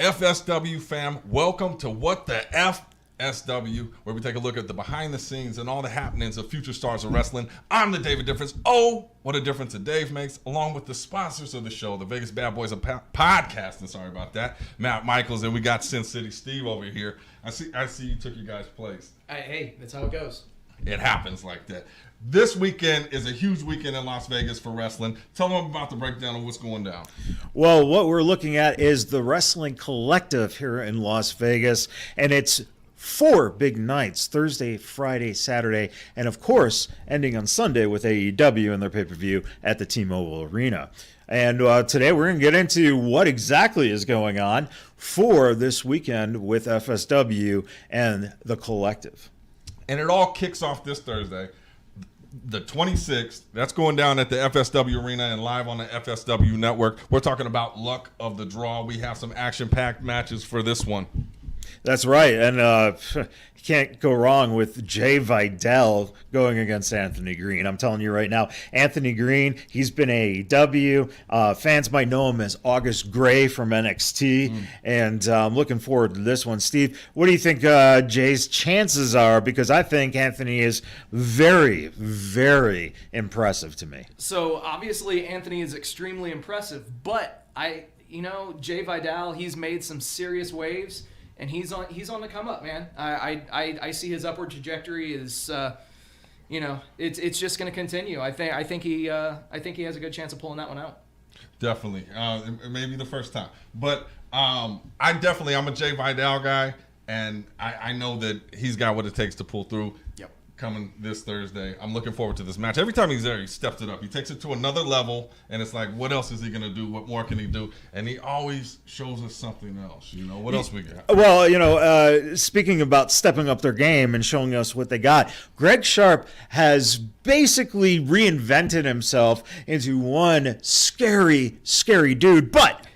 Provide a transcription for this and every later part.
FSW fam, welcome to What the FSW, where we take a look at the behind the scenes and all the happenings of future stars of wrestling. I'm the David Difference. Oh, what a difference a Dave makes, along with the sponsors of the show, the Vegas Badboyz of podcasting. Sorry about that, Matt Michaels, and we got Sin City Steve over here. I see you took your guys' place. Hey, that's how it goes. It happens like that. This weekend is a huge weekend in Las Vegas for wrestling. Tell them about the breakdown of what's going down. Well, what we're looking at is the Wrestling Collective here in Las Vegas, and it's 4 big nights: Thursday, Friday, Saturday, and of course, ending on Sunday with AEW and their pay-per-view at the T-Mobile Arena. And today we're going to get into what exactly is going on for this weekend with FSW and the Collective. And it all kicks off this Thursday, the 26th. That's going down at the FSW Arena and live on the FSW Network. We're talking about luck of the draw. We have some action-packed matches for this one. That's right, and you can't go wrong with Jay Vidal going against Anthony Green. I'm telling you right now, Anthony Green, he's been AEW. Fans might know him as August Gray from NXT, and I'm looking forward to this one. Steve, what do you think Jay's chances are? Because I think Anthony is very, very impressive to me. So obviously Anthony is extremely impressive, but Jay Vidal, he's made some serious waves. And he's on the come up, man. I see his upward trajectory is, it's just going to continue. I think he has a good chance of pulling that one out. Definitely, it may be the first time, but I'm a Jay Vidal guy, and I know that he's got what it takes to pull through. Yep. Coming this Thursday. I'm looking forward to this match. Every time he's there, he steps it up. He takes it to another level, and it's like, what else is he going to do? What more can he do? And he always shows us something else. What else we got? Well, speaking about stepping up their game and showing us what they got, Greg Sharp has basically reinvented himself into one scary, scary dude, but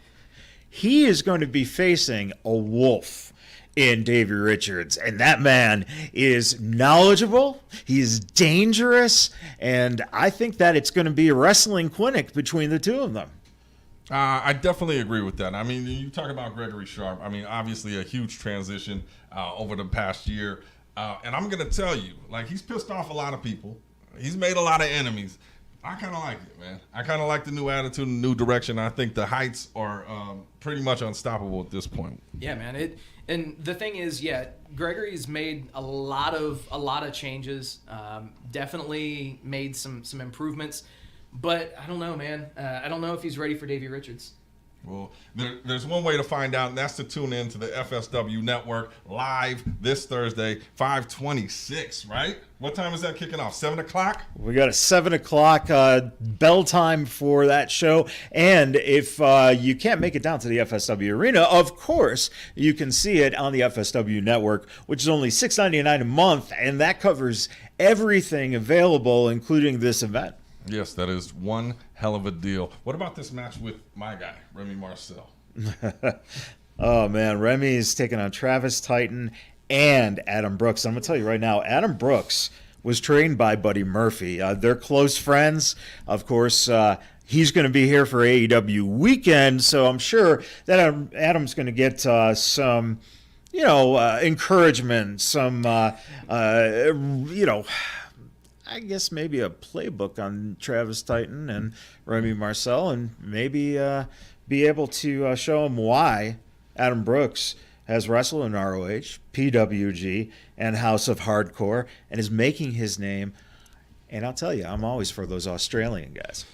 he is going to be facing a wolf in Davey Richards, and that man is knowledgeable, he's dangerous, and I think that it's going to be a wrestling clinic between the two of them. I definitely agree with that. I mean, you talk about Gregory Sharp. I mean, obviously a huge transition over the past year, and I'm going to tell you, he's pissed off a lot of people. He's made a lot of enemies. I kind of like it, man. I kind of like the new attitude and new direction. I think the heights are pretty much unstoppable at this point. Yeah, man. And the thing is, Gregory's made a lot of changes. Definitely made some improvements, but I don't know, man. I don't know if he's ready for Davey Richards. Well, there's one way to find out, and that's to tune in to the FSW Network live this Thursday, 5/26, right? What time is that kicking off? 7 o'clock? We got a 7 o'clock bell time for that show. And if you can't make it down to the FSW Arena, of course, you can see it on the FSW Network, which is only $6.99 a month, and that covers everything available, including this event. Yes, that is one hell of a deal. What about this match with my guy, Remy Marcel? Oh, man, Remy's taking on Travis Titan and Adam Brooks. I'm going to tell you right now, Adam Brooks was trained by Buddy Murphy. They're close friends. Of course, he's going to be here for AEW weekend, so I'm sure that Adam's going to get some, encouragement, some, I guess maybe a playbook on Travis Titan and Remy Marcel, and maybe be able to show him why Adam Brooks has wrestled in ROH, PWG, and House of Hardcore, and is making his name. And I'll tell you, I'm always for those Australian guys.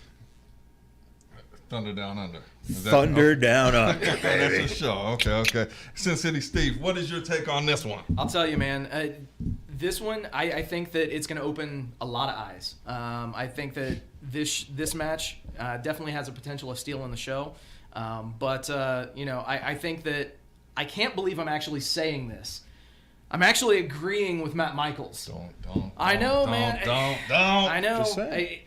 Thunder Down Under. Thunder Down Under. That's a show. Okay. Sin City Steve, what is your take on this one? I'll tell you, man. This one, I think that it's going to open a lot of eyes. I think that this match definitely has a potential of stealing the show. I think that I can't believe I'm actually saying this. I'm actually agreeing with Matt Michaels. Don't. I know, man. Don't. I know.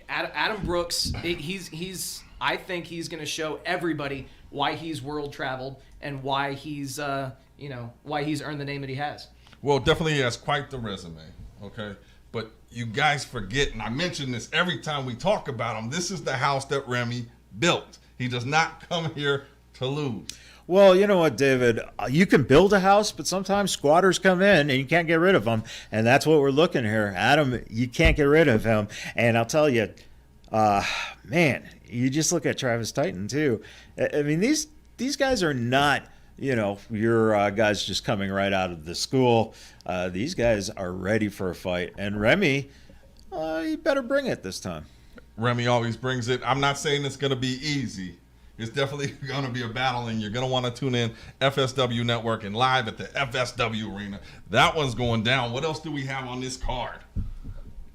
Adam Brooks, I think he's going to show everybody why he's world traveled and why he's earned the name that he has. Well, definitely he has quite the resume, okay? But you guys forget, and I mention this every time we talk about him, this is the house that Remy built. He does not come here to lose. Well, you know what, David? You can build a house, but sometimes squatters come in and you can't get rid of them. And that's what we're looking here. Adam, you can't get rid of him. And I'll tell you, man, you just look at Travis Titan, too. I mean, these guys are not, your guys just coming right out of the school. These guys are ready for a fight. And Remy, you better bring it this time. Remy always brings it. I'm not saying it's going to be easy. It's definitely going to be a battle, and you're going to want to tune in FSW Network and live at the FSW Arena. That one's going down. What else do we have on this card?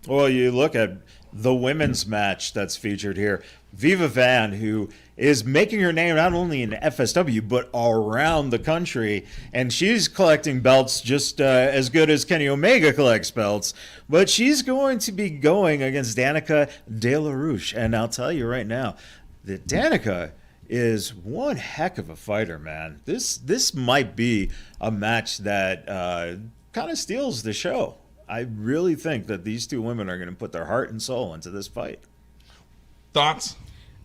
Well, you look at the women's match that's featured here. Viva Van, who is making her name not only in FSW, but around the country. And she's collecting belts just as good as Kenny Omega collects belts. But she's going to be going against Danica De La Rouche. And I'll tell you right now that Danica is one heck of a fighter, man. This might be a match that kind of steals the show. I really think that these two women are going to put their heart and soul into this fight. Thoughts?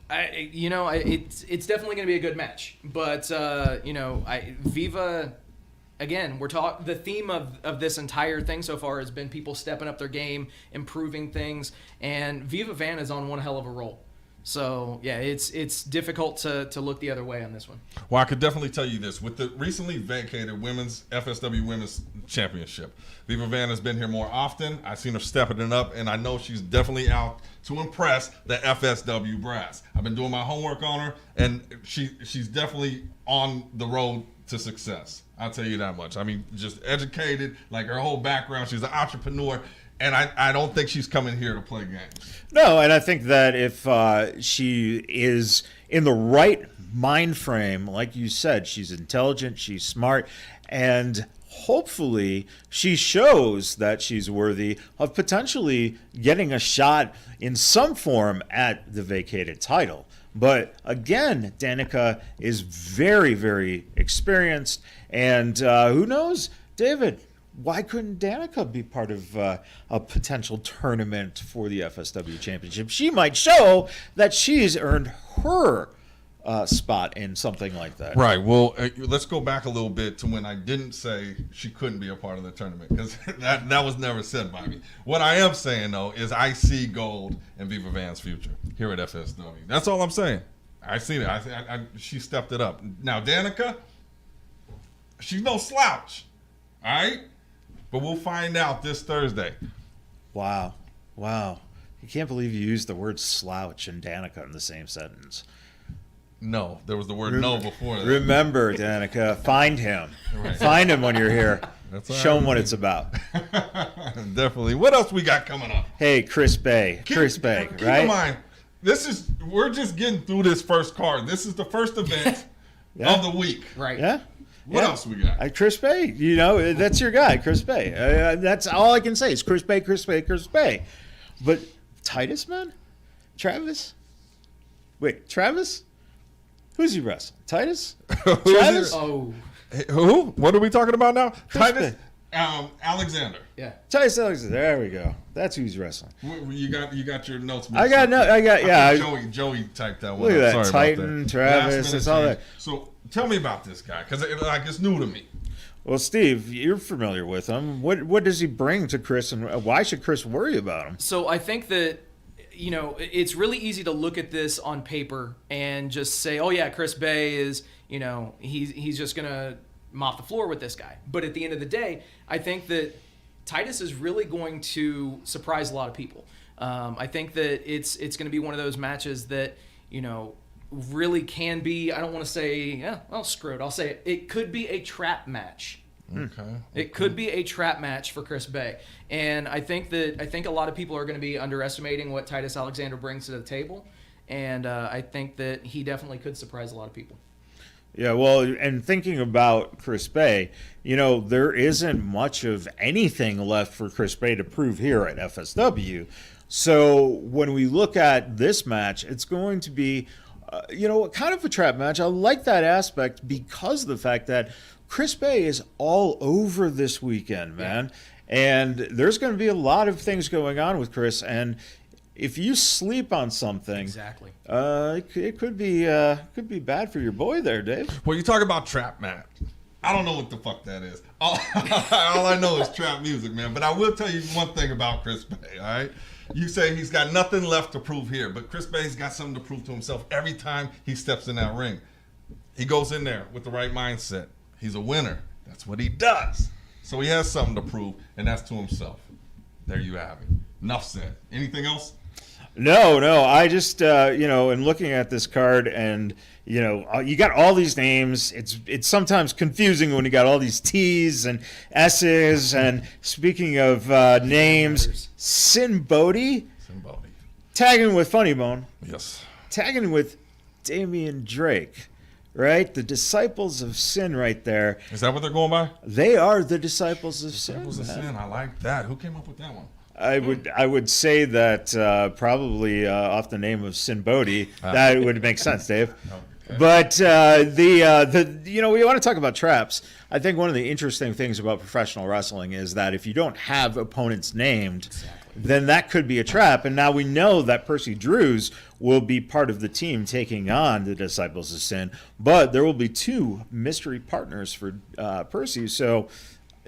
It's definitely going to be a good match. But, Viva, again, the theme of this entire thing so far has been people stepping up their game, improving things, and Viva Van is on one hell of a roll. So, yeah, it's difficult to look the other way on this one. Well, I could definitely tell you this. With the recently vacated women's FSW Women's Championship, Viva Van has been here more often. I've seen her stepping it up, and I know she's definitely out to impress the FSW brass. I've been doing my homework on her, and she's definitely on the road to success. I'll tell you that much. I mean, just educated, like her whole background. She's an entrepreneur. And I don't think she's coming here to play games. No, and I think that if she is in the right mind frame, like you said, she's intelligent, she's smart, and hopefully she shows that she's worthy of potentially getting a shot in some form at the vacated title. But again, Danica is very, very experienced, and who knows, David? Why couldn't Danica be part of a potential tournament for the FSW Championship? She might show that she's earned her spot in something like that. Right. Well, let's go back a little bit to when I didn't say she couldn't be a part of the tournament, because that was never said by me. What I am saying, though, is I see gold in Viva Van's future here at FSW. That's all I'm saying. I see that. She stepped it up. Now, Danica, she's no slouch. All right? But we'll find out this Thursday. Wow. You can't believe you used the word slouch and Danica in the same sentence. No, there was the word no before that. Remember, Danica, find him. Right. Find him when you're here. Show him what it's about. Definitely. What else we got coming up? Hey, Chris Bay. Keep right? Keep in mind, we're just getting through this first card. This is the first event of the week. Right. Yeah. What else we got? Chris Bay, that's your guy, Chris Bay. That's all I can say is Chris Bay. But Titus, man? Travis? Wait, Travis? Who's he wrestling? Titus? Travis? Oh. Who? What are we talking about now? Chris Titus? Bay. Yeah. Titus Alexander. There we go. That's who he's wrestling. You got your notes. Joey typed that one. Look at that. Sorry Titan, about that. Travis, it's all that. So tell me about this guy, because it's new to me. Well, Steve, you're familiar with him. What does he bring to Chris, and why should Chris worry about him? So I think that, it's really easy to look at this on paper and just say, oh yeah, Chris Bay is, he's just going to mop the floor with this guy. But at the end of the day, I think that Titus is really going to surprise a lot of people. I think that it's going to be one of those matches that, really can be, I don't want to say, screw it. I'll say it could be a trap match. Okay. It could be a trap match for Chris Bay. And I think a lot of people are going to be underestimating what Titus Alexander brings to the table. And I think that he definitely could surprise a lot of people. Yeah, well, and thinking about Chris Bay, there isn't much of anything left for Chris Bay to prove here at FSW. So when we look at this match, it's going to be, kind of a trap match. I like that aspect because of the fact that Chris Bay is all over this weekend, man. Yeah. And there's going to be a lot of things going on with Chris. And if you sleep on something, Exactly. it could be bad for your boy there, Dave. Well, you talk about trap match. I don't know what the fuck that is. All I know is trap music, man. But I will tell you one thing about Chris Bay, all right? You say he's got nothing left to prove here, but Chris Bay's got something to prove to himself every time he steps in that ring. He goes in there with the right mindset. He's a winner. That's what he does. So he has something to prove, and that's to himself. There you have it. Enough said. Anything else? No. I just, in looking at this card and, you got all these names. It's sometimes confusing when you got all these T's and S's. And speaking of names, Sin Bodhi tagging with Funny Bone. Yes. Tagging with Damian Drake, right? The Disciples of Sin right there. Is that what they're going by? They are the Disciples of Disciples Sin. of Sin. I like that. Who came up with that one? I would say that probably off the name of Sin Bodhi, that would make sense, Dave. Okay. But we want to talk about traps. I think one of the interesting things about professional wrestling is that if you don't have opponents named, then that could be a trap. And now we know that Percy Drews will be part of the team taking on the Disciples of Sin, but there will be 2 mystery partners for Percy. So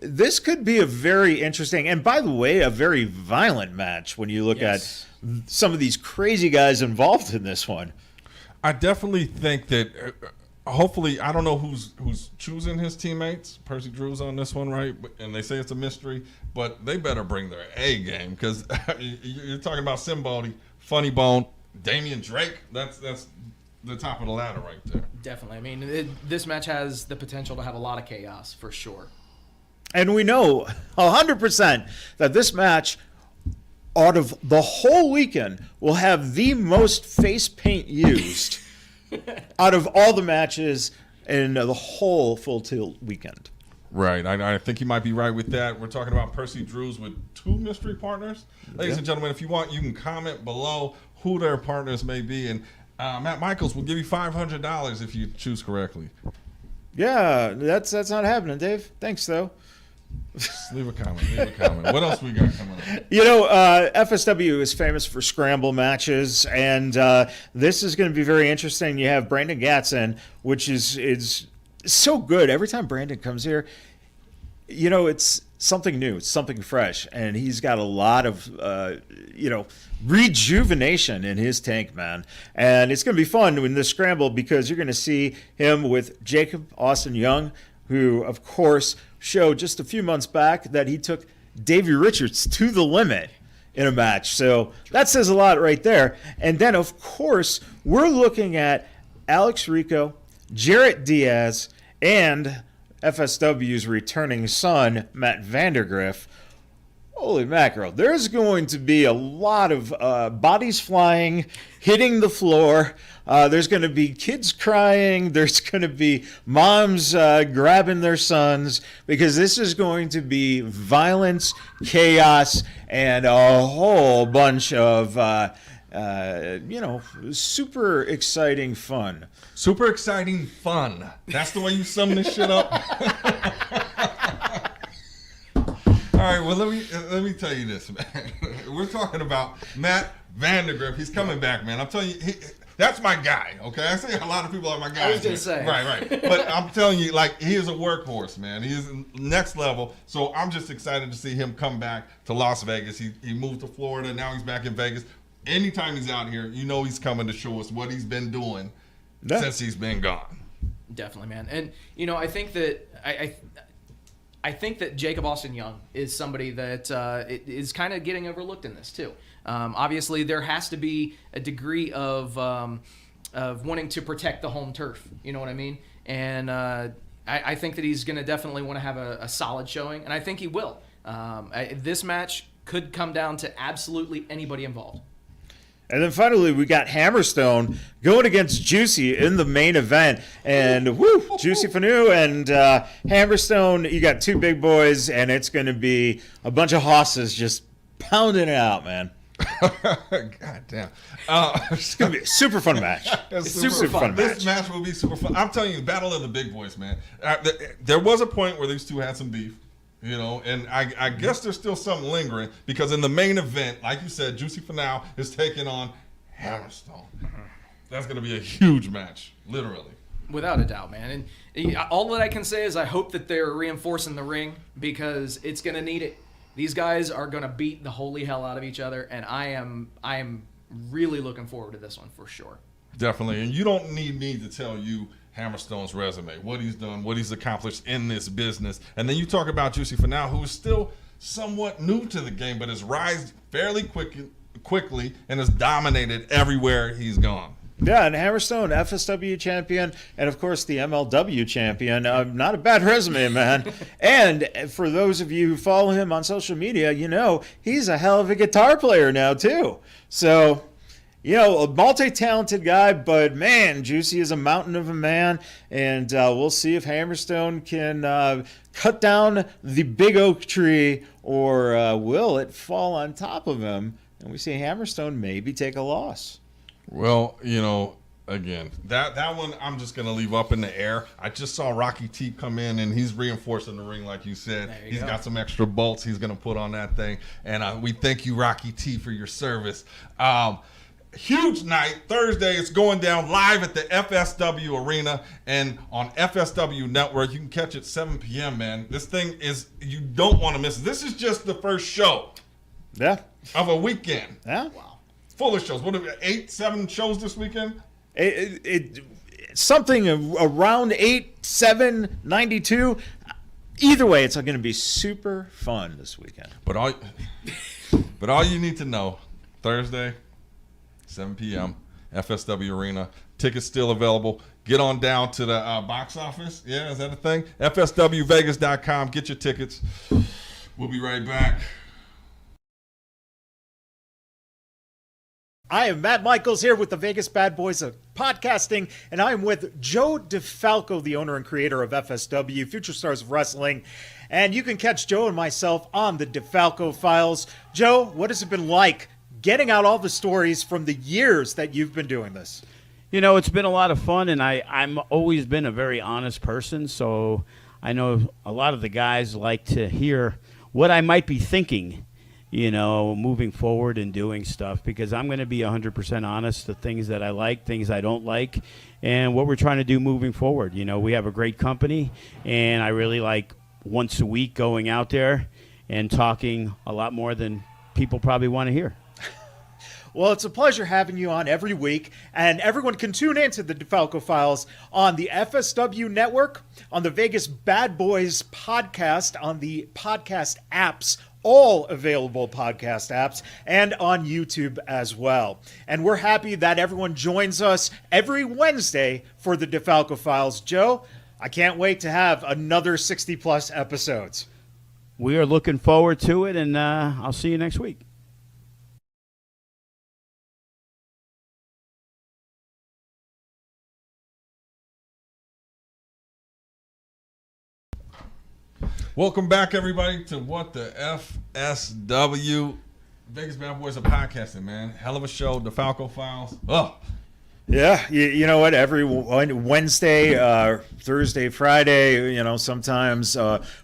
this could be a very interesting, and by the way, a very violent match when you look at some of these crazy guys involved in this one. I definitely think that hopefully, I don't know who's choosing his teammates. Percy Drew's on this one, right? And they say it's a mystery, but they better bring their A game because you're talking about Sin Bodhi, Funny Bone, Damian Drake. That's the top of the ladder right there. Definitely. I mean, this match has the potential to have a lot of chaos for sure. And we know 100% that this match, out of the whole weekend, will have the most face paint used out of all the matches in the whole Full Tilt weekend. Right. I think you might be right with that. We're talking about Percy Drews with 2 mystery partners. Ladies and gentlemen, if you want, you can comment below who their partners may be. And Matt Michaels will give you $500 if you choose correctly. Yeah, that's not happening, Dave. Thanks, though. Just leave a comment. What else we got coming up? FSW is famous for scramble matches, and this is going to be very interesting. You have Brandon Gatson, which is so good. Every time Brandon comes here, it's something new. It's something fresh, and he's got a lot of, rejuvenation in his tank, man. And it's going to be fun in this scramble because you're going to see him with Jacob Austin Young, who, of course, showed just a few months back that he took Davey Richards to the limit in a match. So that says a lot right there. And then, of course, we're looking at Alex Rico, Jarrett Diaz, and FSW's returning son, Matt Vandergriff. Holy mackerel. There's going to be a lot of bodies flying, hitting the floor. There's going to be kids crying. There's going to be moms grabbing their sons because this is going to be violence, chaos, and a whole bunch of, super exciting fun. Super exciting fun. That's the way you sum this shit up. All right, well, let me tell you this, man. We're talking about Matt Vandergriff. He's coming back, man. I'm telling you, that's my guy, okay? I say a lot of people are my guys. I was going to say. Right. But I'm telling you, he is a workhorse, man. He is next level. So I'm just excited to see him come back to Las Vegas. He moved to Florida. Now he's back in Vegas. Anytime he's out here, he's coming to show us what he's been doing since he's been gone. Definitely, man. And, I think that I think that Jacob Austin Young is somebody that is kind of getting overlooked in this too. Obviously, there has to be a degree of wanting to protect the home turf. You know what I mean? And I think that he's going to definitely want to have a solid showing, and I think he will. This match could come down to absolutely anybody involved. And then finally, we got Hammerstone going against Juicy in the main event. And Juicy Fanu and Hammerstone, you got 2 big boys, and it's going to be a bunch of hosses just pounding it out, man. God damn. It's going to be a super fun match. It's super fun match. This match will be super fun. I'm telling you, battle of the big boys, man. There was a point where these 2 had some beef. You know, and I guess there's still something lingering because in the main event, like you said, Juicy Finau is taking on Hammerstone. That's going to be a huge match, literally. Without a doubt, man. And all that I can say is I hope that they're reinforcing the ring because it's going to need it. These guys are going to beat the holy hell out of each other, and I am really looking forward to this one for sure. Definitely. And you don't need me to tell you Hammerstone's resume, what he's done, what he's accomplished in this business. And then you talk about Juicy Finau, who is still somewhat new to the game, but has risen fairly quickly and has dominated everywhere he's gone. Yeah, and Hammerstone, FSW champion, and of course the MLW champion. Not a bad resume, man. And for those of you who follow him on social media, you know he's a hell of a guitar player now, too. So, you know, a multi-talented guy, but man, Juicy is a mountain of a man. And we'll see if Hammerstone can cut down the big oak tree, or will it fall on top of him? And we see Hammerstone maybe take a loss. Well, you know, again, that one I'm just going to leave up in the air. I just saw Rocky T come in, and he's reinforcing the ring, like you said. He's got some extra bolts he's going to put on that thing. And we thank you, Rocky T, for your service. Huge night. Thursday, it's going down live at the FSW Arena and on FSW Network. You can catch it 7 p.m., man. This thing is, you don't want to miss it. This is just the first show of a weekend. Yeah. Wow. Full of shows. What are we, 8, 7 shows this weekend? Something around 8, 7, 92. Either way, it's going to be super fun this weekend. But all you need to know, Thursday, 7 p.m., FSW Arena. Tickets still available. Get on down to the box office. Yeah, is that a thing? FSWVegas.com. Get your tickets. We'll be right back. I am Matt Michaels here with the Vegas Badboyz of podcasting, and I am with Joe DeFalco, the owner and creator of FSW, Future Stars of Wrestling. And you can catch Joe and myself on the DeFalco Files. Joe, what has it been like getting out all the stories from the years that you've been doing this? You know, it's been a lot of fun, and I'm always been a very honest person, so I know a lot of the guys like to hear what I might be thinking, you know, moving forward and doing stuff, because I'm going to be 100% honest, the things that I like, things I don't like, and what we're trying to do moving forward. You know, we have a great company, and I really like once a week going out there and talking a lot more than people probably want to hear. Well, it's a pleasure having you on every week, and everyone can tune into the DeFalco Files on the FSW Network, on the Vegas Badboyz podcast, on the podcast apps, all available podcast apps, and on YouTube as well. And we're happy that everyone joins us every Wednesday for the DeFalco Files. Joe, I can't wait to have another 60-plus episodes. We are looking forward to it, and I'll see you next week. Welcome back, everybody, to What the FSW. Vegas Badboyz of podcasting, man. Hell of a show. DeFalco Files. Oh. Yeah, you know what? Every Wednesday, Thursday, Friday, you know, sometimes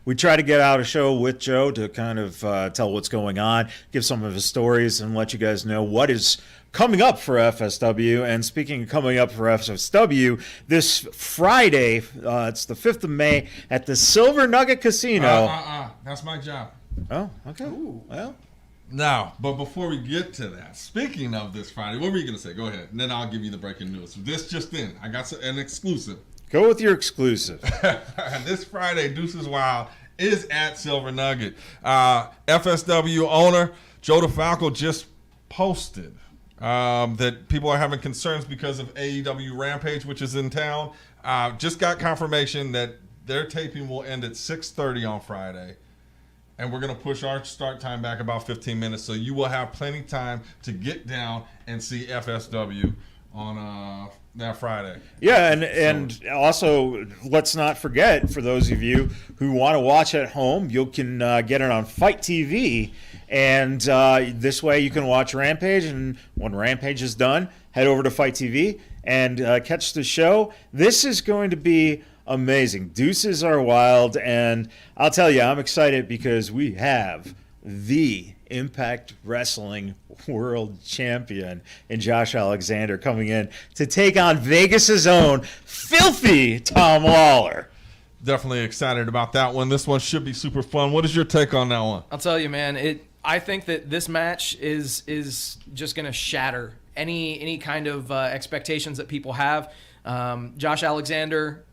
we try to get out a show with Joe to kind of tell what's going on, give some of his stories, and let you guys know what is coming up for FSW. And speaking of coming up for FSW, this Friday, it's the 5th of May at the Silver Nugget Casino. That's my job. Oh, okay. Ooh. Well. Now, but before we get to that, speaking of this Friday, what were you going to say? Go ahead, and then I'll give you the breaking news. This just in. I got an exclusive. Go with your exclusive. This Friday, Deuces Wild is at Silver Nugget. FSW owner Joe DeFalco just posted that people are having concerns because of AEW Rampage, which is in town. Just got confirmation that their taping will end at 6:30 on Friday. And we're going to push our start time back about 15 minutes, so you will have plenty of time to get down and see FSW on that Friday. Yeah, and also, let's not forget, for those of you who want to watch at home, you can get it on Fight TV, and this way you can watch Rampage, and when Rampage is done, head over to Fight TV and catch the show. This is going to be amazing. Deuces are wild, and I'll tell you, I'm excited because we have the Impact Wrestling World Champion in Josh Alexander coming in to take on Vegas's own filthy Tom Lawler. Definitely excited about that one. This one should be super fun. What is your take on that one? I'll tell you, man. I think that this match is just going to shatter any kind of expectations that people have. Josh Alexander,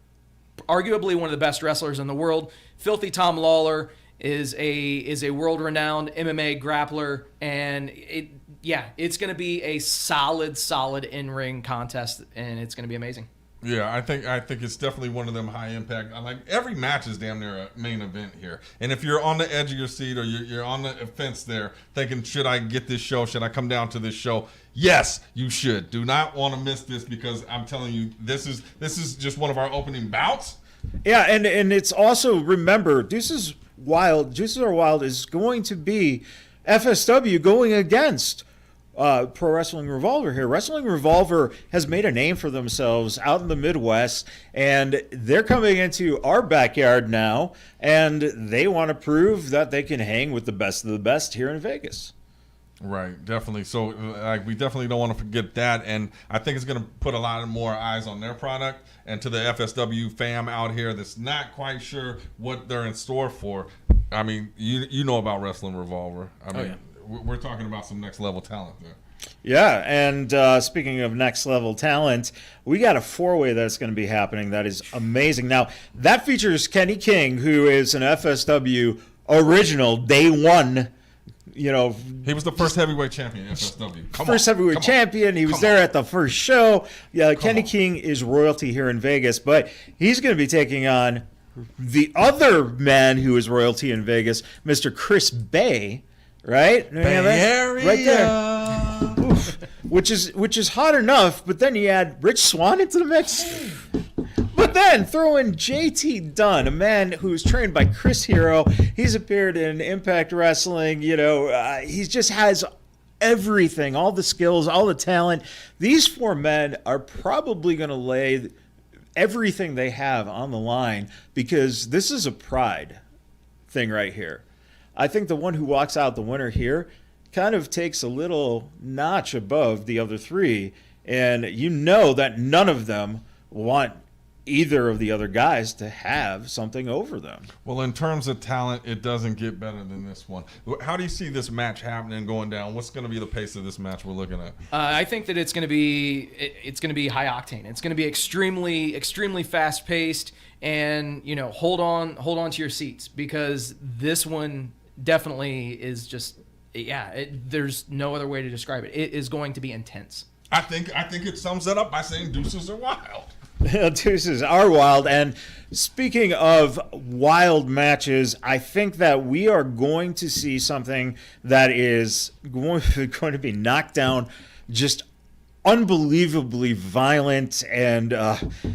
arguably one of the best wrestlers in the world. Filthy Tom Lawler is a world-renowned MMA grappler, and it's going to be a solid in-ring contest, and it's going to be amazing. Yeah, I think it's definitely one of them high impact. I like every match is damn near a main event here. And if you're on the edge of your seat or you're on the fence there, thinking, should I get this show? Should I come down to this show? Yes, you should. Do not want to miss this, because I'm telling you, this is just one of our opening bouts. Yeah, and it's also, remember, Deuces Are Wild is going to be FSW going against Pro Wrestling Revolver here. Wrestling Revolver has made a name for themselves out in the Midwest, and they're coming into our backyard now, and they want to prove that they can hang with the best of the best here in Vegas. Right, definitely. So we definitely don't want to forget that, and I think it's going to put a lot more eyes on their product. And to the FSW fam out here that's not quite sure what they're in store for, I mean, you know about Wrestling Revolver. I mean, we're talking about some next level talent there. Yeah, and speaking of next level talent, we got a 4-way that's going to be happening that is amazing. Now, that features Kenny King, who is an FSW original, day one. You know, he was the first heavyweight champion in FSW. First heavyweight champion. He was there at the first show. Yeah, Kenny King is royalty here in Vegas, but he's going to be taking on the other man who is royalty in Vegas, Mr. Chris Bay. Right? Bay Area. Right there. Oof. Which is hot enough, but then you add Rich Swann into the mix. But then throw in JT Dunn, a man who's trained by Chris Hero. He's appeared in Impact Wrestling. You know, he just has everything, all the skills, all the talent. These 4 men are probably going to lay everything they have on the line, because this is a pride thing right here. I think the one who walks out the winner here kind of takes a little notch above the other 3, and you know that none of them want either of the other guys to have something over them. Well, in terms of talent, it doesn't get better than this one. How do you see this match happening, going down? What's going to be the pace of this match we're looking at? I think that it's going to be high octane. It's going to be extremely fast paced, and hold on to your seats, because this one definitely is just there's no other way to describe it. It is going to be intense. I think it sums that up by saying Deuces are wild. Deuces are wild. And speaking of wild matches, I think that we are going to see something that is going to be knocked down, just unbelievably violent and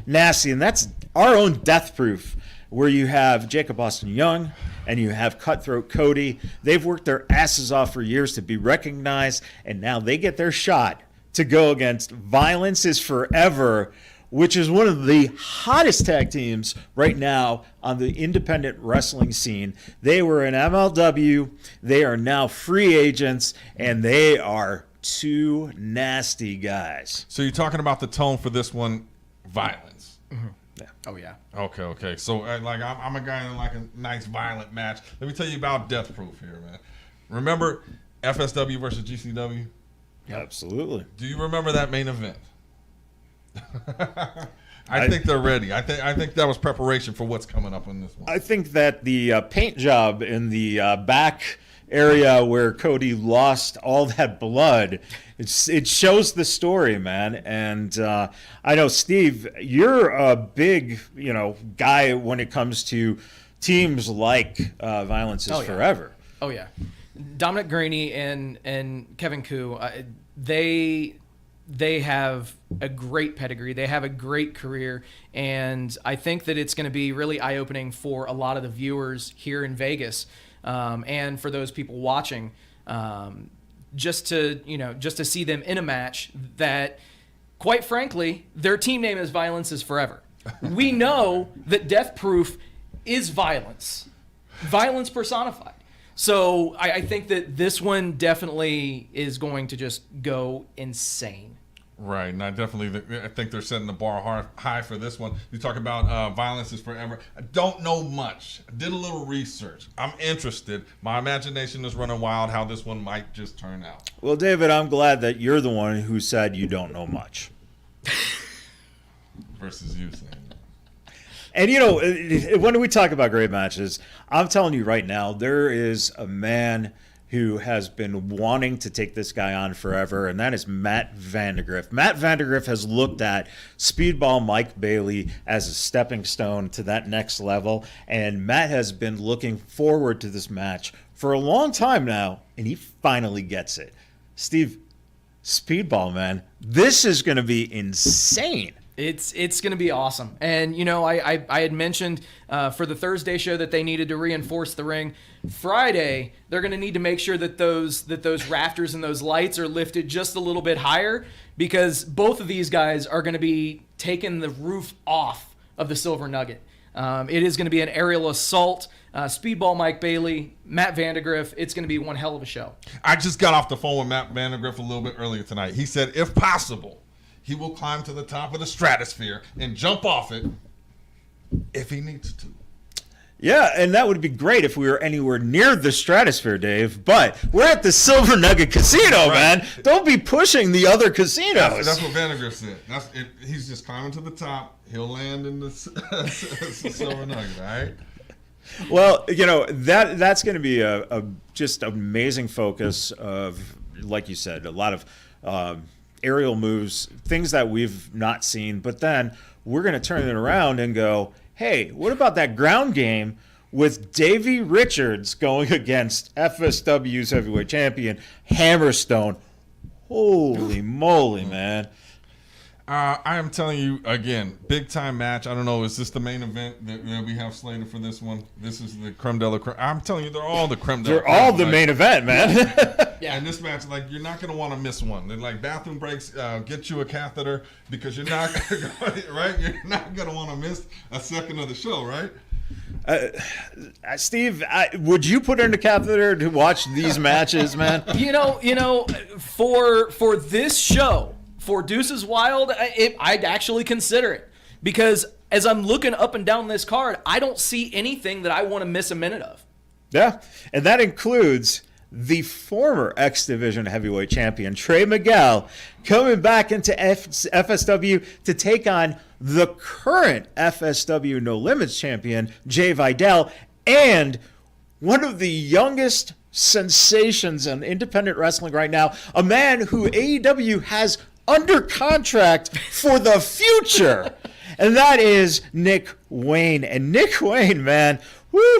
nasty. And that's our own Death Proof, where you have Jacob Austin Young and you have Cutthroat Cody. They've worked their asses off for years to be recognized, and now they get their shot to go against Violence is Forever, which is one of the hottest tag teams right now on the independent wrestling scene. They were in MLW. They are now free agents, and they are 2 nasty guys. So you're talking about the tone for this one, violence. Mm-hmm. Yeah. Oh, yeah. Okay. So, I'm a guy in like a nice violent match. Let me tell you about Death Proof here, man. Remember FSW versus GCW? Absolutely. Do you remember that main event? I think they're ready. I think that was preparation for what's coming up in this one. I think that the paint job in the back area where Cody lost all that blood, it shows the story, man. And I know, Steve, you're a big guy when it comes to teams like Violence is Forever. Oh yeah, Dominic Graney and Kevin Koo, they have a great pedigree. They have a great career, and I think that it's going to be really eye-opening for a lot of the viewers here in Vegas, and for those people watching, just to see them in a match that, quite frankly, their team name is Violence is Forever. We know that Death Proof is violence personified. So I think that this one definitely is going to just go insane. Right, and I think they're setting the bar high for this one. You talk about violence is forever. I don't know much. I did a little research. I'm interested. My imagination is running wild how this one might just turn out. Well, David, I'm glad that you're the one who said you don't know much. Versus you saying that. And, when we talk about great matches, I'm telling you right now, there is a man who has been wanting to take this guy on forever, and that is Matt Vandergriff. Matt Vandergriff has looked at Speedball Mike Bailey as a stepping stone to that next level, and Matt has been looking forward to this match for a long time now, and he finally gets it. Steve, Speedball, man, this is going to be insane. It's going to be awesome. And, I had mentioned for the Thursday show that they needed to reinforce the ring. Friday, they're going to need to make sure that those rafters and those lights are lifted just a little bit higher, because both of these guys are going to be taking the roof off of the Silver Nugget. It is going to be an aerial assault. Speedball Mike Bailey, Matt Vandergriff. It's going to be one hell of a show. I just got off the phone with Matt Vandergriff a little bit earlier tonight. He said, if possible, he will climb to the top of the stratosphere and jump off it if he needs to. Yeah, and that would be great if we were anywhere near the stratosphere, Dave. But we're at the Silver Nugget Casino, man. Don't be pushing the other casinos. That's what Vandergriff said. He's just climbing to the top. He'll land in the Silver Nugget, all right? Well, that's going to be a just amazing focus of, like you said, a lot of aerial moves, things that we've not seen. But then we're going to turn it around and go, hey, what about that ground game with Davey Richards going against FSW's heavyweight champion, Hammerstone? Holy moly, man. I am telling you, again, big time match. I don't know, is this the main event that we have slated for this one? This is the creme de la creme. I'm telling you, they're all the creme de la creme. They're all the main event, man. Yeah, and this match, you're not going to want to miss one. They're like bathroom breaks, get you a catheter, because you're not, right? You're not going to want to miss a second of the show, right? Steve, would you put in a catheter to watch these matches, man? For this show, for Deuces Wild, I'd actually consider it, because as I'm looking up and down this card, I don't see anything that I want to miss a minute of. Yeah, and that includes the former X Division heavyweight champion, Trey Miguel, coming back into FSW to take on the current FSW No Limits champion, Jay Vidal, and one of the youngest sensations in independent wrestling right now, a man who AEW has under contract for the future, and that is Nick Wayne. And Nick Wayne, man, woo,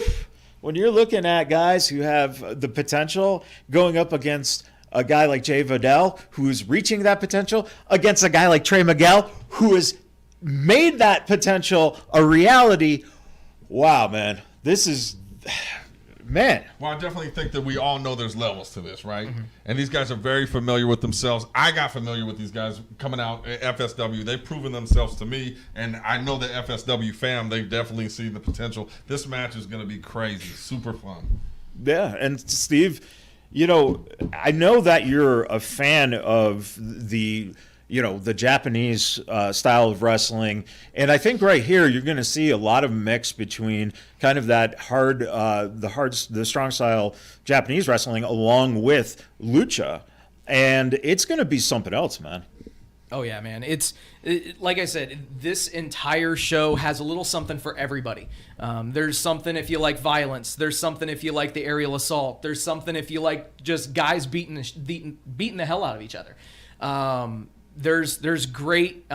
when you're looking at guys who have the potential going up against a guy like Jay Vidal, who's reaching that potential, against a guy like Trey Miguel, who has made that potential a reality, wow, man, this is... Man. Well, I definitely think that we all know there's levels to this, right? Mm-hmm. And these guys are very familiar with themselves. I got familiar with these guys coming out at FSW. They've proven themselves to me, and I know the FSW fam, they definitely see the potential. This match is going to be crazy, super fun. Yeah, and Steve, I know that you're a fan of the Japanese style of wrestling. And I think right here you're going to see a lot of mix between kind of that the strong style Japanese wrestling along with lucha. And it's going to be something else, man. Oh, yeah, man. Like I said, this entire show has a little something for everybody. There's something if you like violence. There's something if you like the aerial assault. There's something if you like just guys beating the hell out of each other. There's great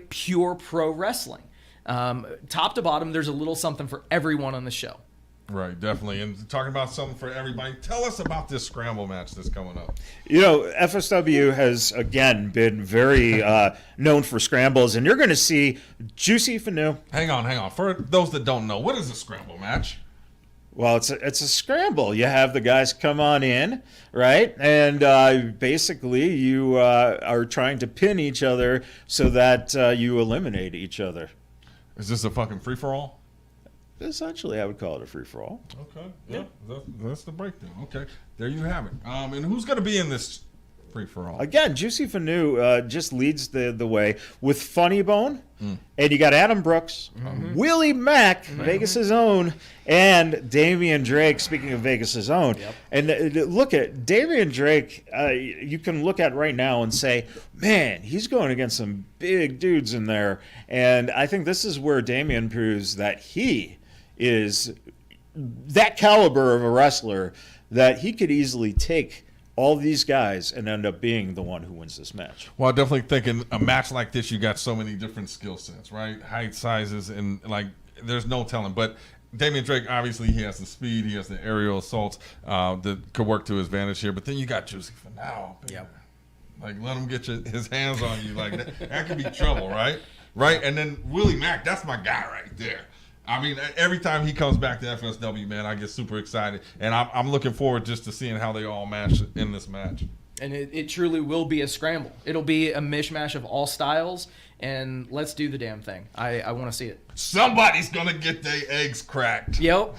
pure pro wrestling. Top to bottom, there's a little something for everyone on the show. Right, definitely. And talking about something for everybody, tell us about this scramble match that's coming up. FSW has, again, been very known for scrambles, and you're going to see Juicy Fanu. Hang on. For those that don't know, what is a scramble match? Well, it's a scramble. You have the guys come on in, right? And basically you are trying to pin each other so that you eliminate each other. Is this a fucking free-for-all? Essentially, I would call it a free-for-all. Okay. Yeah. That's the breakdown. Okay. There you have it. And who's going to be in this free-for-all? Again, Juicy Fanu just leads the way with Funny Bone. And you got Adam Brooks, Willie Mack, Vegas' own, and Damian Drake, speaking of Vegas' own. Yep. And look at Damian Drake, you can look at right now and say, man, he's going against some big dudes in there. And I think this is where Damian proves that he is that caliber of a wrestler that he could easily take all these guys and end up being the one who wins this match. Well, I definitely think in a match like this, you got so many different skill sets, right? Height, sizes, and like there's no telling. But Damian Drake, obviously, he has the speed, he has the aerial assaults that could work to his advantage here. But then you got Juicy Finau. Yep. Like, let him get his hands on you. Like, that could be trouble, right? Right? And then Willie Mack, that's my guy right there. I mean, every time he comes back to FSW, man, I get super excited. And I'm looking forward just to seeing how they all match in this match. And it truly will be a scramble. It'll be a mishmash of all styles, and let's do the damn thing. I want to see it. Somebody's going to get their eggs cracked. Yep.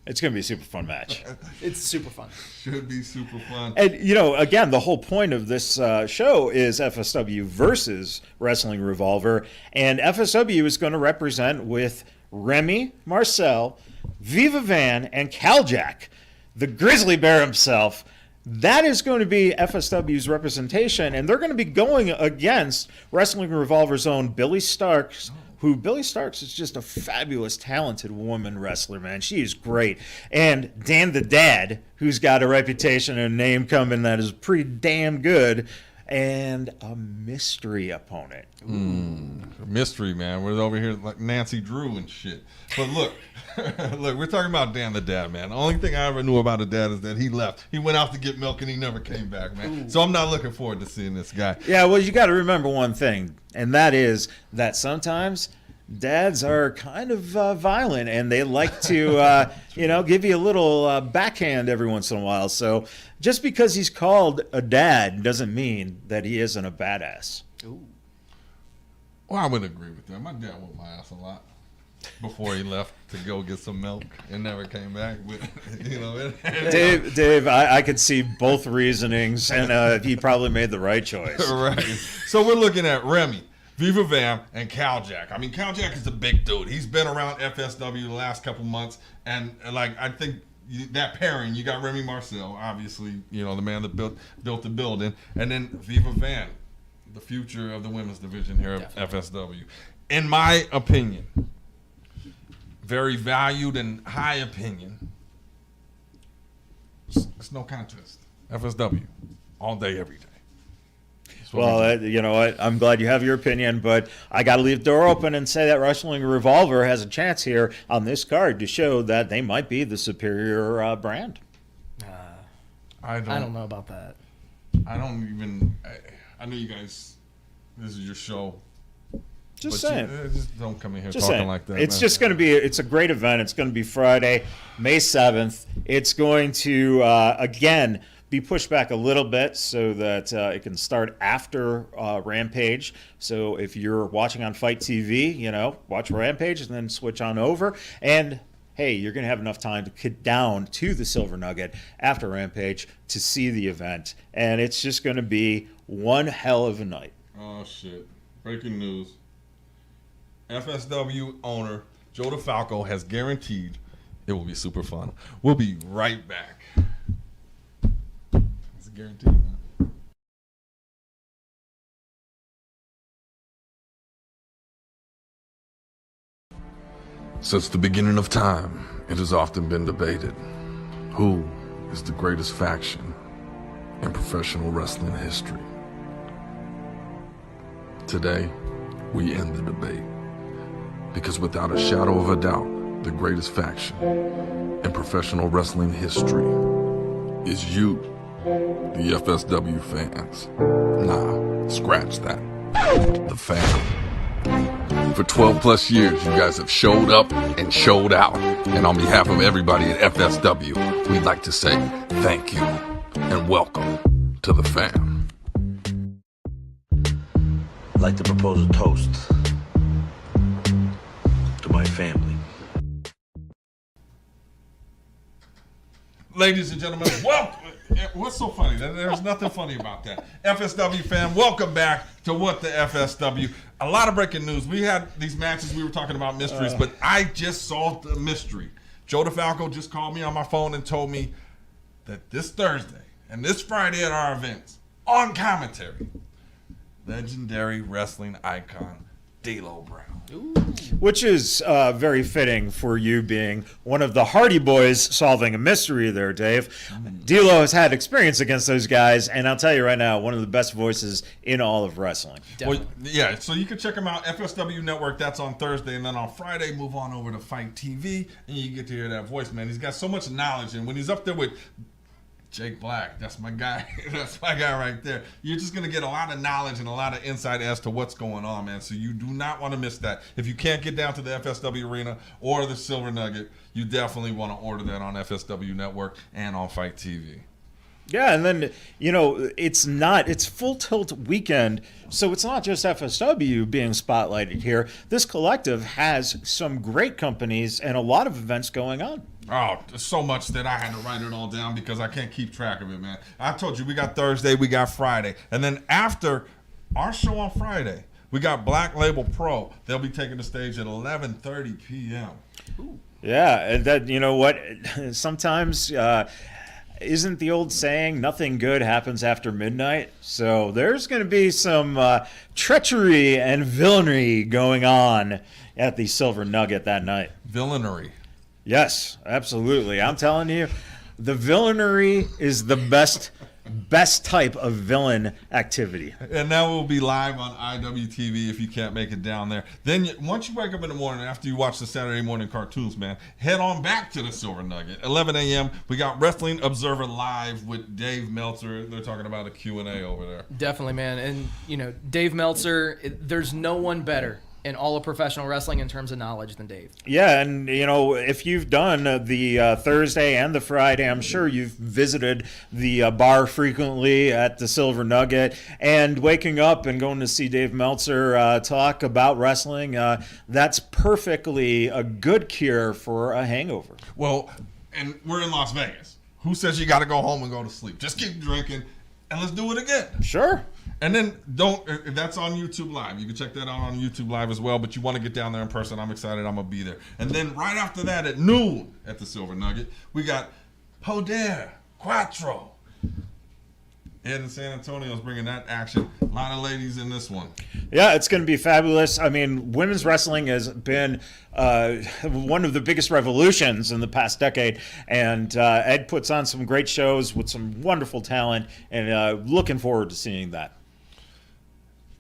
It's going to be a super fun match. It's super fun. Should be super fun. And, again, the whole point of this show is FSW versus Wrestling Revolver. And FSW is going to represent with Remy, Marcel, Viva Van, and Caljack, the grizzly bear himself. That is going to be FSW's representation. And they're going to be going against Wrestling Revolver's own Billy Starks, who Billy Starks is just a fabulous, talented woman wrestler, man. She is great. And Dan the Dad, who's got a reputation and a name coming that is pretty damn good, and a mystery opponent. Mystery, man. We're over here like Nancy Drew and shit. But look, we're talking about Dan the Dad, man. The only thing I ever knew about the dad is that he left. He went out to get milk and he never came back, man. So I'm not looking forward to seeing this guy. Yeah, well, you got to remember one thing, and that is that sometimes dads are kind of violent, and they like to, give you a little backhand every once in a while. So just because he's called a dad doesn't mean that he isn't a badass. Ooh. Well, I would agree with that. My dad whooped my ass a lot before he left to go get some milk and never came back. But, Dave, I could see both reasonings, and he probably made the right choice. Right. So we're looking at Remy, Viva Vam, and Caljack. I mean, Caljack is a big dude. He's been around FSW the last couple months, and I think that pairing, you got Remy Marcel, obviously, the man that built the building, and then Viva Van, the future of the women's division here at FSW. In my opinion, very valued and high opinion, it's no contest. FSW, all day, every day. Well, you know what? I'm glad you have your opinion, but I got to leave the door open and say that Wrestling Revolver has a chance here on this card to show that they might be the superior brand. I don't know about that. I don't even. I know you guys. This is your show. Just saying. Just don't come in here Just talking saying. like that. It's man. just going to be. It's a great event. It's going to be Friday, May 7th. It's going to again be pushed back a little bit so that it can start after Rampage. So if you're watching on Fight TV, watch Rampage and then switch on over. And hey, you're going to have enough time to get down to the Silver Nugget after Rampage to see the event. And it's just going to be one hell of a night. Oh, shit. Breaking news. FSW owner Joe DeFalco has guaranteed it will be super fun. We'll be right back. It's a guarantee, man. Since the beginning of time, it has often been debated who is the greatest faction in professional wrestling history. Today, we end the debate because without a shadow of a doubt, the greatest faction in professional wrestling history is you, the FSW fans. Nah, scratch that. The fam. for 12 plus years, you guys have showed up and showed out. And on behalf of everybody at FSW, we'd like to say thank you and welcome to the fam. I'd like to propose a toast to my family. Ladies and gentlemen, welcome. What's so funny? There's nothing funny about that. FSW fam, welcome back to What the FSW. A lot of breaking news. We had these matches, we were talking about mysteries, but I just solved a mystery. Joe DeFalco just called me on my phone and told me that this Thursday and this Friday at our events, on commentary, legendary wrestling icon, D'Lo Brown. Which is very fitting for you being one of the Hardy Boys solving a mystery there, Dave. D'Lo has had experience against those guys, and I'll tell you right now, one of the best voices in all of wrestling. Well, yeah, so you can check him out, FSW Network, that's on Thursday, and then on Friday, move on over to Fight TV, and you get to hear that voice, man. He's got so much knowledge, and when he's up there with Jake Black, that's my guy. That's my guy right there. You're just going to get a lot of knowledge and a lot of insight as to what's going on, man. So you do not want to miss that. If you can't get down to the FSW Arena or the Silver Nugget, you definitely want to order that on FSW Network and on Fight TV. Yeah, and then, it's Full Tilt weekend, so it's not just FSW being spotlighted here. This collective has some great companies and a lot of events going on. Oh, so much that I had to write it all down because I can't keep track of it, man. I told you, we got Thursday, we got Friday. And then after our show on Friday, we got Black Label Pro. They'll be taking the stage at 11:30 p.m. Ooh. Yeah, and that, you know what, sometimes... isn't the old saying, nothing good happens after midnight? So there's going to be some treachery and villainy going on at the Silver Nugget that night. Villainy. Yes, absolutely. I'm telling you, the villainy is the best type of villain activity. And that will be live on IWTV if you can't make it down there. Then once you wake up in the morning after you watch the Saturday morning cartoons, man, head on back to the Silver Nugget. 11 a.m. We got Wrestling Observer Live with Dave Meltzer. They're talking about a Q&A over there. Definitely, man. And, Dave Meltzer, there's no one better in all of professional wrestling in terms of knowledge than Dave. Yeah, and if you've done the Thursday and the Friday, I'm sure you've visited the bar frequently at the Silver Nugget, and waking up and going to see Dave Meltzer talk about wrestling, that's perfectly a good cure for a hangover. Well, and we're in Las Vegas. Who says you got to go home and go to sleep? Just keep drinking, and let's do it again. Sure. And then that's on YouTube Live. You can check that out on YouTube Live as well, but you want to get down there in person. I'm excited. I'm going to be there. And then right after that at noon at the Silver Nugget, we got Poder Quattro. Ed in San Antonio is bringing that action. A lot of ladies in this one. Yeah, it's going to be fabulous. I mean, women's wrestling has been one of the biggest revolutions in the past decade, and Ed puts on some great shows with some wonderful talent, and looking forward to seeing that.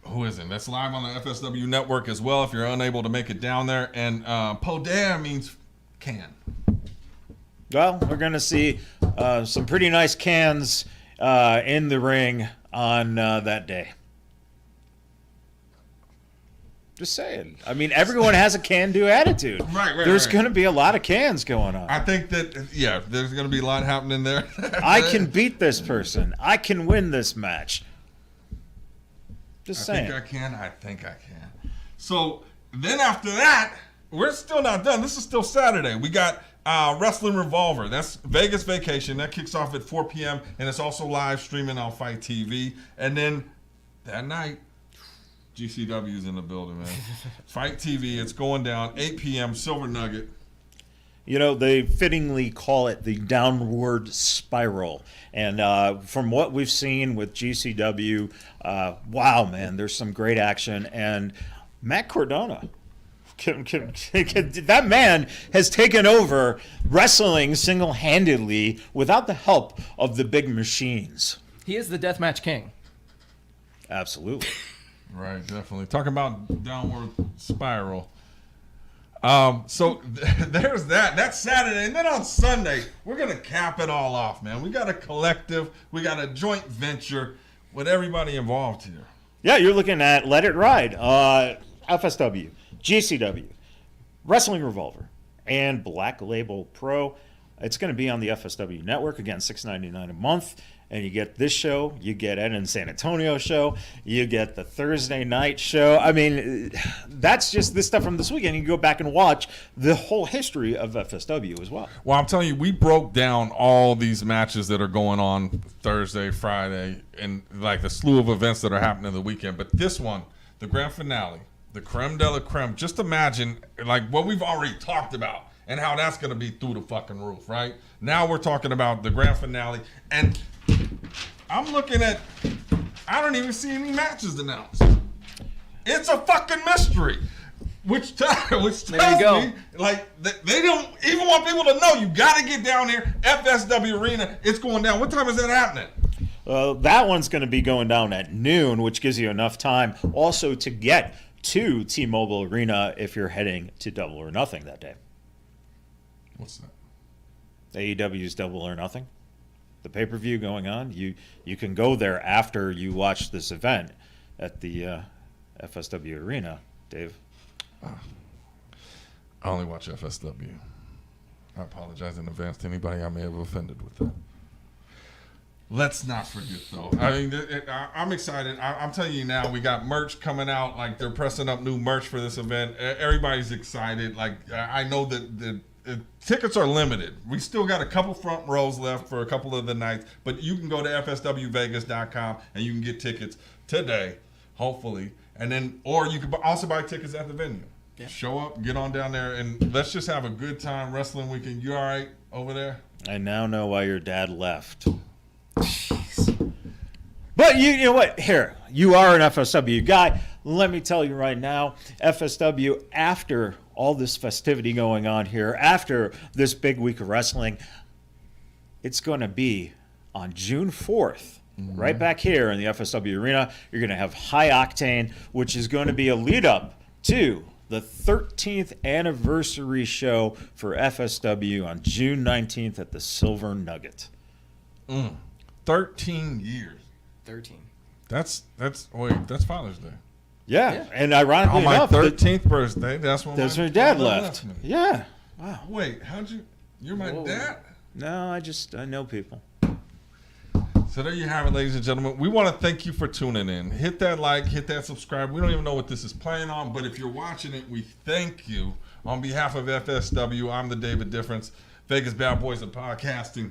Who isn't? That's live on the FSW Network as well if you're unable to make it down there. And Poder means can. Well, we're going to see some pretty nice cans in the ring on that day. Just saying. I mean, everyone has a can-do attitude. Right. There's going to be a lot of cans going on. I think that, there's going to be a lot happening there. I can beat this person. I can win this match. Just saying. I think I can. So then after that, we're still not done. This is still Saturday. We got Wrestling Revolver. That's Vegas Vacation. That kicks off at 4 p.m. and it's also live streaming on Fight TV. And then that night, GCW is in the building, man. Fight TV. It's going down 8 p.m. Silver Nugget. They fittingly call it the downward spiral. And from what we've seen with GCW, wow, man, there's some great action. And Matt Cardona, that man has taken over wrestling single-handedly without the help of the big machines. He is the deathmatch king. Absolutely. Right, definitely. Talking about downward spiral. So there's that. That's Saturday. And then on Sunday, we're going to cap it all off, man. We got a collective. We got a joint venture with everybody involved here. Yeah, you're looking at Let It Ride. FSW, GCW, Wrestling Revolver, and Black Label Pro. It's going to be on the FSW network. Again, $6.99 a month. And you get this show, you get Ed and San Antonio show, you get the Thursday night show. I mean, that's just this stuff from this weekend. You can go back and watch the whole history of FSW as well. Well, I'm telling you, we broke down all these matches that are going on Thursday, Friday, and like the slew of events that are happening the weekend. But this one, the grand finale, the creme de la creme, just imagine like what we've already talked about and how that's going to be through the fucking roof, right? Now we're talking about the grand finale, and I'm looking at, I don't even see any matches announced. It's a fucking mystery. Which tells me, like, they don't even want people to know. You got to get down there. FSW Arena, it's going down. What time is that happening? That one's going to be going down at noon, which gives you enough time also to get to T-Mobile Arena if you're heading to Double or Nothing that day. What's that? AEW's Double or Nothing. The pay-per-view going on. You can go there after you watch this event at the FSW Arena, Dave. I only watch FSW. I apologize in advance to anybody I may have offended with that. Let's not forget, though. I mean, I'm excited. I'm telling you now, we got merch coming out. Like, they're pressing up new merch for this event. Everybody's excited. Like, I know that the tickets are limited. We still got a couple front rows left for a couple of the nights, but you can go to fswvegas.com and you can get tickets today, hopefully. And then, or you can also buy tickets at the venue. Yeah. Show up, get on down there, and let's just have a good time wrestling weekend. You all right over there? I now know why your dad left. Jeez. But you know what? Here, you are an FSW guy. Let me tell you right now, FSW, after all this festivity going on here, after this big week of wrestling, it's going to be on June 4th, right back here in the FSW Arena. You're going to have High Octane, which is going to be a lead-up to the 13th anniversary show for FSW on June 19th at the Silver Nugget. 13 years. 13. That's Father's Day. Yeah, and ironically On my enough, 13th birthday, that's when my dad left. me. Yeah. Wow. Wait, you're my dad? No, I know people. So there you have it, ladies and gentlemen. We want to thank you for tuning in. Hit that like, hit that subscribe. We don't even know what this is playing on, but if you're watching it, we thank you. On behalf of FSW, I'm the David Difference, Vegas Badboyz of Podcasting.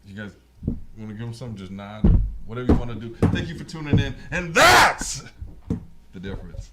You guys want to give them something? Just nod. Whatever you want to do. Thank you for tuning in. And that's the difference.